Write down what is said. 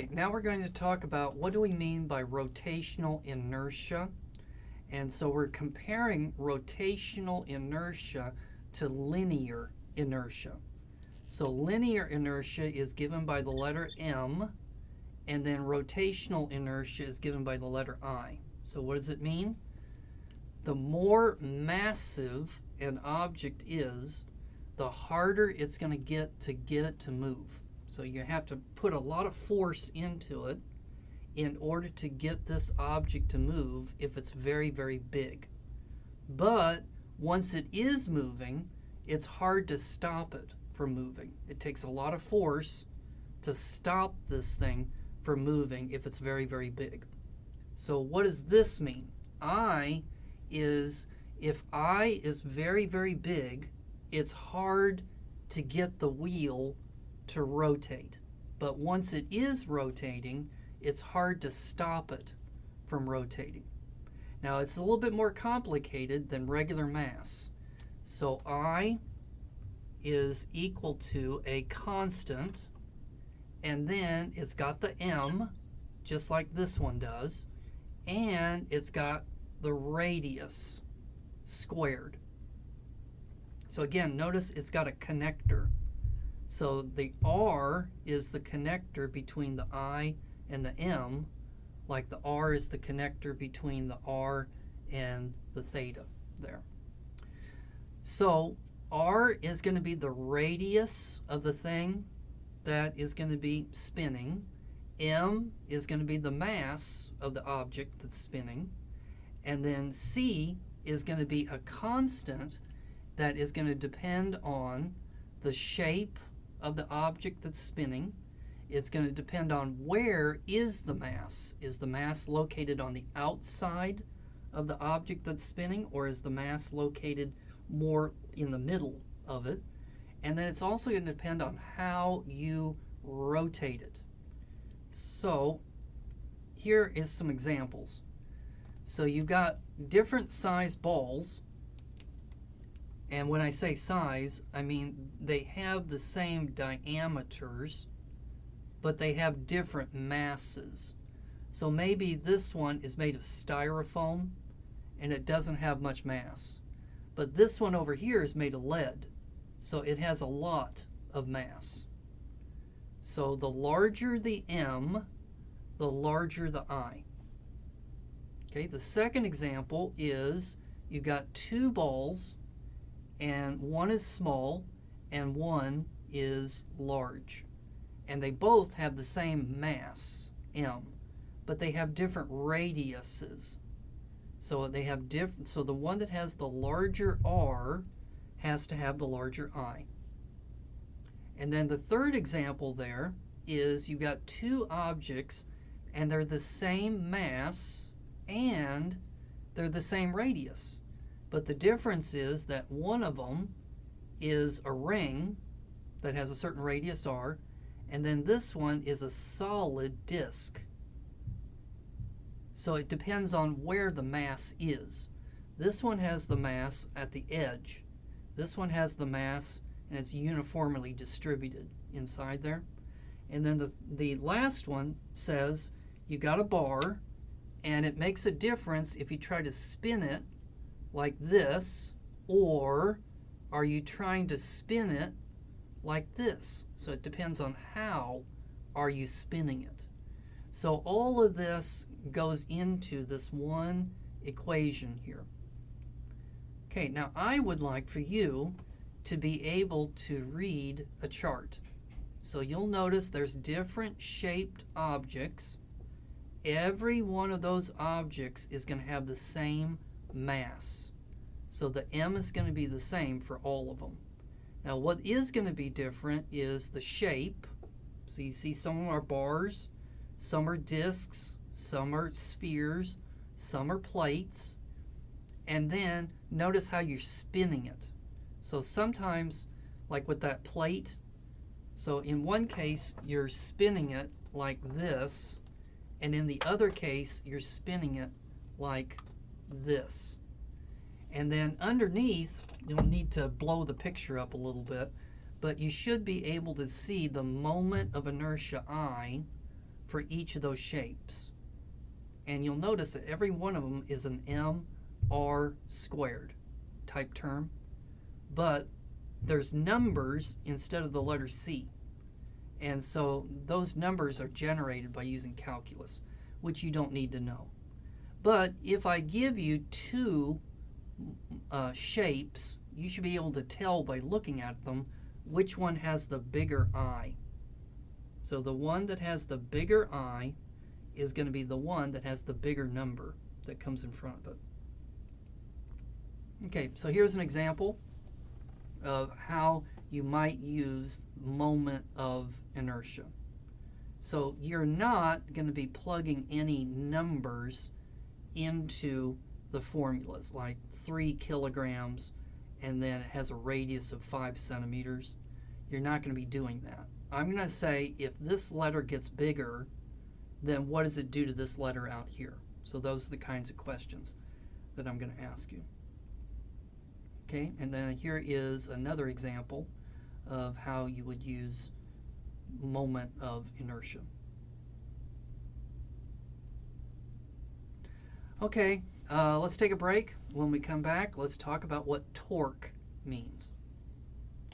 Now we're going to talk about what do we mean by rotational inertia. And so we're comparing rotational inertia to linear inertia. So linear inertia is given by the letter M, and then rotational inertia is given by the letter I. So what does it mean? The more massive an object is, the harder it's going to get it to move. So you have to put a lot of force into it in order to get this object to move if it's very, very big. But once it is moving, it's hard to stop it from moving. It takes a lot of force to stop this thing from moving if it's very, very big. So what does this mean? If I is very, very big, it's hard to get the wheel to rotate. But once it is rotating, it's hard to stop it from rotating. Now it's a little bit more complicated than regular mass. So I is equal to a constant, and then it's got the M, just like this one does, and it's got the radius squared. So again, notice it's got a connector. So the R is the connector between the I and the M, like the R is the connector between the R and the theta there. So R is going to be the radius of the thing that is going to be spinning. M is going to be the mass of the object that's spinning. And then C is going to be a constant that is going to depend on the shape of the object that's spinning. It's going to depend on where is the mass. Is the mass located on the outside of the object that's spinning, or is the mass located more in the middle of it? And then it's also going to depend on how you rotate it. So here is some examples. So you've got different size balls. And when I say size, I mean they have the same diameters, but they have different masses. So maybe this one is made of styrofoam and it doesn't have much mass. But this one over here is made of lead, so it has a lot of mass. So the larger the M, the larger the I. Okay, the second example is you've got two balls, and one is small and one is large. And they both have the same mass, M, but they have different radiuses. So they have so the one that has the larger R has to have the larger I. And then the third example there is you've got two objects and they're the same mass and they're the same radius. But the difference is that one of them is a ring that has a certain radius R, and then this one is a solid disk. So it depends on where the mass is. This one has the mass at the edge. This one has the mass and it's uniformly distributed inside there. And then the last one says you got a bar, and it makes a difference if you try to spin it like this, or are you trying to spin it like this? So it depends on how are you spinning it. So all of this goes into this one equation here. Okay, now I would like for you to be able to read a chart. So you'll notice there's different shaped objects. Every one of those objects is going to have the same mass. So the M is going to be the same for all of them. Now what is going to be different is the shape. So you see some are bars, some are discs, some are spheres, some are plates. And then notice how you're spinning it. So sometimes, like with that plate, so in one case you're spinning it like this, and in the other case you're spinning it like this. And then underneath, you'll need to blow the picture up a little bit, but you should be able to see the moment of inertia I for each of those shapes. And you'll notice that every one of them is an mr squared type term, but there's numbers instead of the letter C. And so those numbers are generated by using calculus, which you don't need to know. But if I give you two shapes, you should be able to tell by looking at them which one has the bigger I. So the one that has the bigger I is going to be the one that has the bigger number that comes in front of it. Okay, so here's an example of how you might use moment of inertia. So you're not going to be plugging any numbers into the formulas, like 3 kilograms and then it has a radius of 5 centimeters. You're not going to be doing that. I'm going to say if this letter gets bigger, then what does it do to this letter out here? So those are the kinds of questions that I'm going to ask you. Okay, and then here is another example of how you would use moment of inertia. Okay, let's take a break. When we come back, let's talk about what torque means.